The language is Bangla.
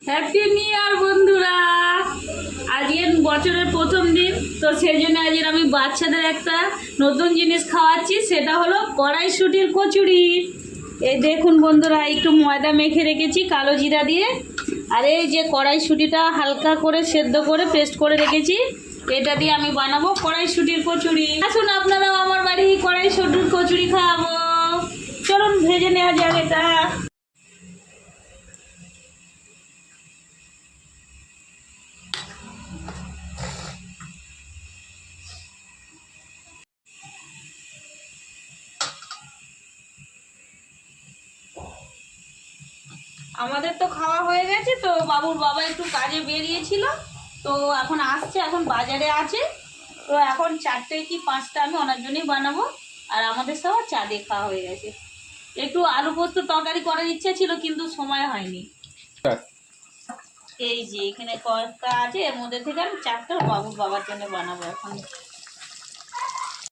হ্যাপি নিউ ইয়ার বন্ধুরা। আজকে বছরের প্রথম দিন, তো সেই জন্য আজকে আমি বাচ্চাদের একটা নতুন জিনিস খাওয়াচ্ছি, সেটা হলো কড়াইশুঁটির কচুরি। এই দেখুন বন্ধুরা, একটু ময়দা মেখে রেখেছি কালো জিরা দিয়ে, আর এই যে কড়াইশুঁটিটা হালকা করে সেদ্ধ করে পেস্ট করে রেখেছি, এটা দিয়ে আমি বানাবো কড়াইশুঁটির কচুরি। আসুন আপনারাও আমার বাড়ি কড়াইশুঁটির কচুরি খাওয়াবো। চলুন ভেজে নেওয়া যাক এটা। আমাদের তো খাওয়া হয়ে গেছে, তো বাবুর বাবা একটু কাজে বেরিয়েছিল, তো এখন আসছে, এখন বাজারে আছে, তো এখন 4টে কি 5টা আমি ওনার জন্যই বানাবো, আর আমাদের সব চা দিয়ে খাওয়া হয়ে গেছে। একটু আলু পোস্ত তরকারি করার ইচ্ছা ছিল, কিন্তু সময় হয়নি। এই যে এখানে কয়েকটা আছে, এর মধ্যে থেকে আমি 4টা বাবুর বাবার জন্য বানাবো এখন।